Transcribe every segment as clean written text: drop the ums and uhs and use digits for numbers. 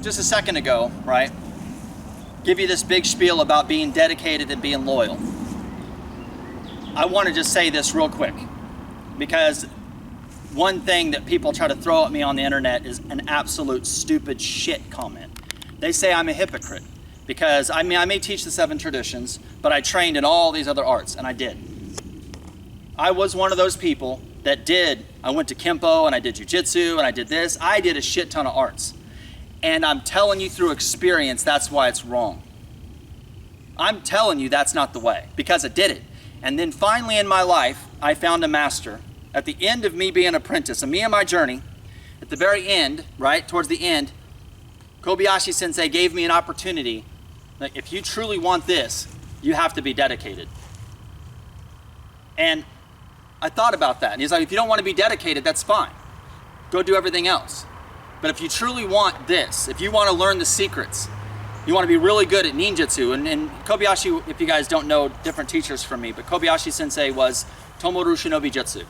just a second ago, right, give you this big spiel about being dedicated and being loyal, I want to just say this real quick, because one thing that people try to throw at me on the internet is an absolute stupid shit comment. They say I'm a hypocrite because I may teach the 7 traditions, but I trained in all these other arts, and I did. I was one of those people that did. I went to Kempo and I did jujitsu and I did this. I did a shit ton of arts. And I'm telling you through experience, that's why it's wrong. I'm telling you that's not the way, because I did it. And then finally in my life, I found a master. At the end of me being an apprentice, and me and my journey, at the very end, right, towards the end, Kobayashi Sensei gave me an opportunity. Like, if you truly want this, you have to be dedicated. And I thought about that. And he's like, if you don't want to be dedicated, that's fine. Go do everything else. But if you truly want this, if you want to learn the secrets, you want to be really good at ninjutsu, and Kobayashi, if you guys don't know different teachers from me, but Kobayashi Sensei was Tomoru Shinobi Jutsu.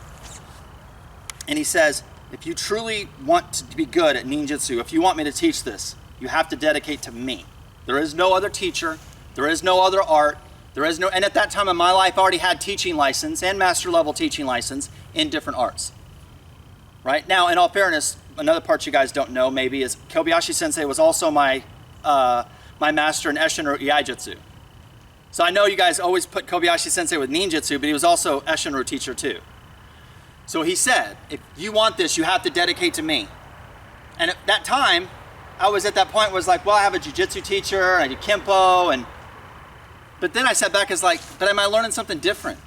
And he says, if you truly want to be good at ninjutsu, if you want me to teach this, you have to dedicate to me. There is no other teacher, there is no other art, there is no, and at that time in my life I already had teaching license and master level teaching license in different arts. Right? Now, in all fairness, another part you guys don't know maybe is Kobayashi Sensei was also my master in Esshinryu Iaijutsu. So I know you guys always put Kobayashi Sensei with ninjutsu, but he was also Esshinryu teacher too. So he said, if you want this, you have to dedicate to me. And at that time, I was at that point was like, well, I have a jiu-jitsu teacher, and I do Kempo, but then I sat back as like, but am I learning something different?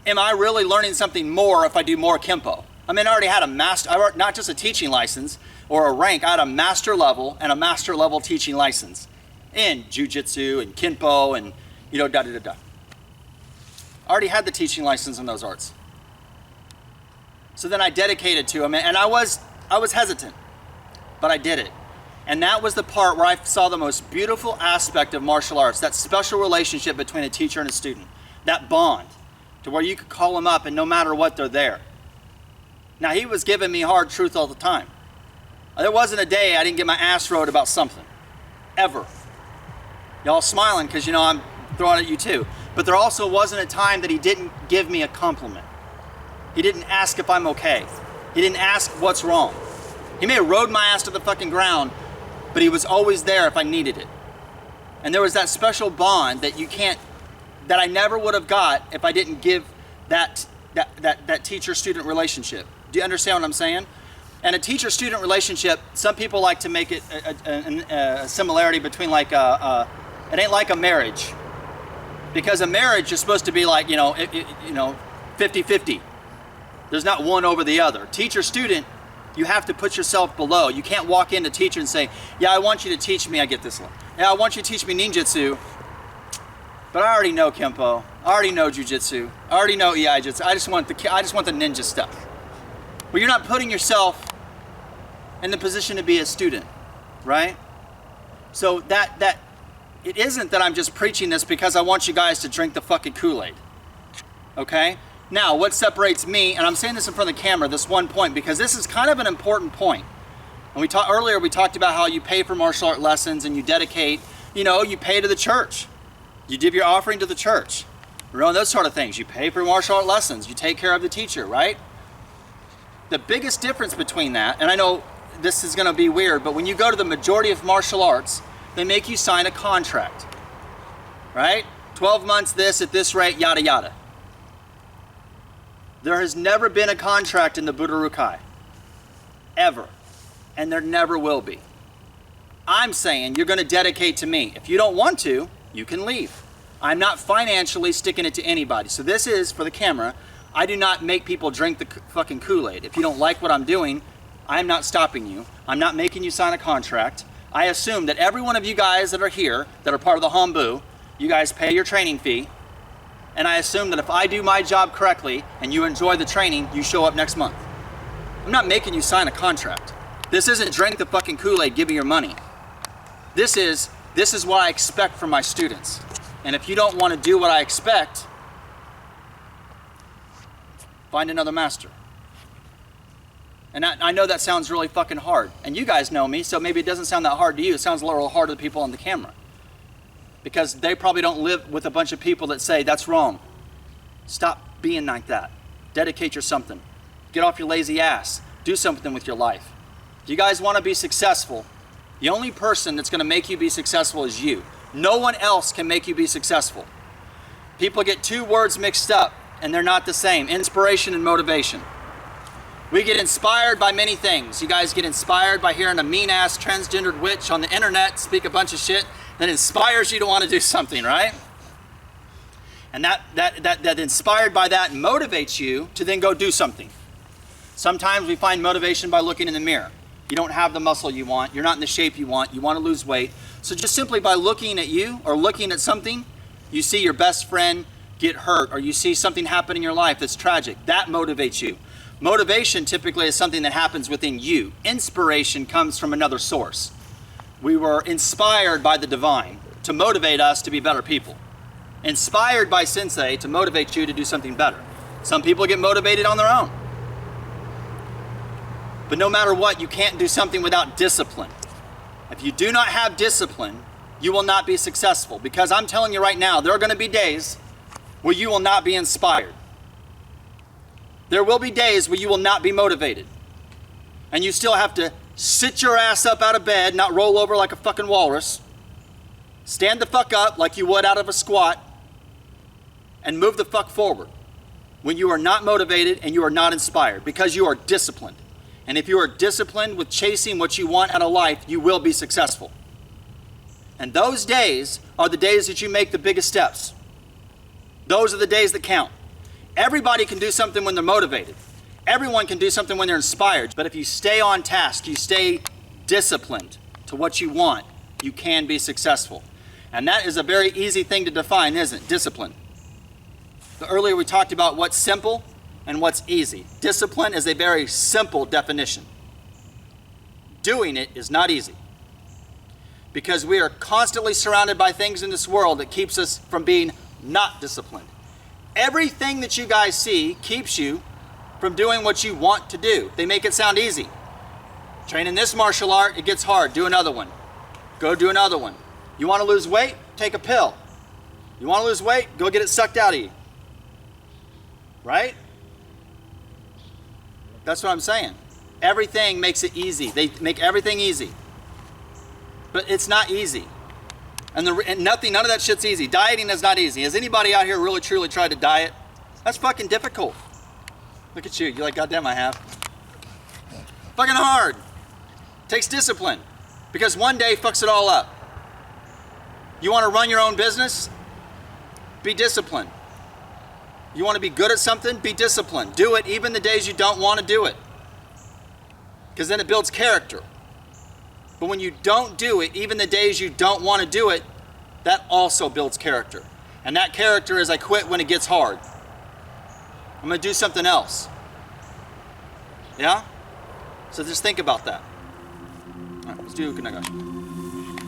Am I really learning something more if I do more Kempo? I mean, I already had a master, not just a teaching license or a rank, I had a master level and a master level teaching license in jiu-jitsu and Kempo and, da-da-da-da. I already had the teaching license in those arts. So then I dedicated to him, and I was hesitant, but I did it. And that was the part where I saw the most beautiful aspect of martial arts, that special relationship between a teacher and a student, that bond, to where you could call them up and no matter what, they're there. Now, he was giving me hard truth all the time. There wasn't a day I didn't get my ass rode about something, ever. Y'all smiling because I'm throwing at you too. But there also wasn't a time that he didn't give me a compliment. He didn't ask if I'm okay. He didn't ask what's wrong. He may have rode my ass to the fucking ground, but he was always there if I needed it. And there was that special bond that that I never would have got if I didn't give that teacher-student relationship. Do you understand what I'm saying? And a teacher-student relationship, some people like to make it a similarity between like it ain't like a marriage. Because a marriage is supposed to be like, 50-50. There's not one over the other. Teacher-student, you have to put yourself below. You can't walk into teacher and say, yeah, I want you to teach me, I get this one. Yeah, I want you to teach me ninjutsu, but I already know Kempo. I already know jujitsu. I already know Iaijutsu. I just want the ninja stuff. Well, you're not putting yourself in the position to be a student, right? So that it isn't that I'm just preaching this because I want you guys to drink the fucking Kool-Aid, okay? Now, what separates me, and I'm saying this in front of the camera, this one point, because this is kind of an important point. And earlier we talked about how you pay for martial art lessons and you dedicate, you pay to the church. You give your offering to the church. Those sort of things. You pay for martial art lessons. You take care of the teacher, right? The biggest difference between that, and I know this is going to be weird, but when you go to the majority of martial arts, they make you sign a contract, right? 12 months this at this rate, yada yada. There has never been a contract in the Budokai, ever, and there never will be. I'm saying you're going to dedicate to me. If you don't want to, you can leave. I'm not financially sticking it to anybody. So this is, for the camera, I do not make people drink the fucking Kool-Aid. If you don't like what I'm doing, I'm not stopping you. I'm not making you sign a contract. I assume that every one of you guys that are here, that are part of the Hombu, you guys pay your training fee. And I assume that if I do my job correctly and you enjoy the training, you show up next month. I'm not making you sign a contract. This isn't drink the fucking Kool-Aid, give me your money. This is what I expect from my students. And if you don't want to do what I expect, find another master. And I know that sounds really fucking hard. And you guys know me, so maybe it doesn't sound that hard to you. It sounds a little hard to the people on the camera. Because they probably don't live with a bunch of people that say, that's wrong. Stop being like that. Dedicate your something. Get off your lazy ass. Do something with your life. If you guys want to be successful, the only person that's going to make you be successful is you. No one else can make you be successful. People get two words mixed up, and they're not the same. Inspiration and motivation. We get inspired by many things. You guys get inspired by hearing a mean-ass transgendered witch on the internet speak a bunch of shit that inspires you to want to do something, right? And that inspired by that motivates you to then go do something. Sometimes we find motivation by looking in the mirror. You don't have the muscle you want. You're not in the shape you want. You want to lose weight. So just simply by looking at you or looking at something, you see your best friend get hurt, or you see something happen in your life that's tragic. That motivates you. Motivation typically is something that happens within you. Inspiration comes from another source. We were inspired by the divine to motivate us to be better people. Inspired by Sensei to motivate you to do something better. Some people get motivated on their own. But no matter what, you can't do something without discipline. If you do not have discipline, you will not be successful. Because I'm telling you right now, there are going to be days where you will not be inspired. There will be days where you will not be motivated. And you still have to sit your ass up out of bed, not roll over like a fucking walrus. Stand the fuck up like you would out of a squat. And move the fuck forward. When you are not motivated and you are not inspired. Because you are disciplined. And if you are disciplined with chasing what you want out of life, you will be successful. And those days are the days that you make the biggest steps. Those are the days that count. Everybody can do something when they're motivated. Everyone can do something when they're inspired. But if you stay on task, you stay disciplined to what you want, you can be successful. And that is a very easy thing to define, isn't it? Discipline. But earlier we talked about what's simple and what's easy. Discipline is a very simple definition. Doing it is not easy. Because we are constantly surrounded by things in this world that keeps us from being not disciplined. Everything that you guys see keeps you from doing what you want to do. They make it sound easy. Training this martial art, it gets hard. Do another one. Go do another one. You want to lose weight? Take a pill. You want to lose weight? Go get it sucked out of you. Right? That's what I'm saying. Everything makes it easy. They make everything easy. But it's not easy. And none of that shit's easy. Dieting is not easy. Has anybody out here really truly tried to diet? That's fucking difficult. Look at you. You're like, goddamn, I have. Fucking hard. Takes discipline. Because one day fucks it all up. You want to run your own business? Be disciplined. You want to be good at something? Be disciplined. Do it even the days you don't want to do it. Because then it builds character. But when you don't do it, even the days you don't want to do it, that also builds character. And that character is I quit when it gets hard. I'm going to do something else. Yeah? So just think about that. All right, let's do Kunagashi.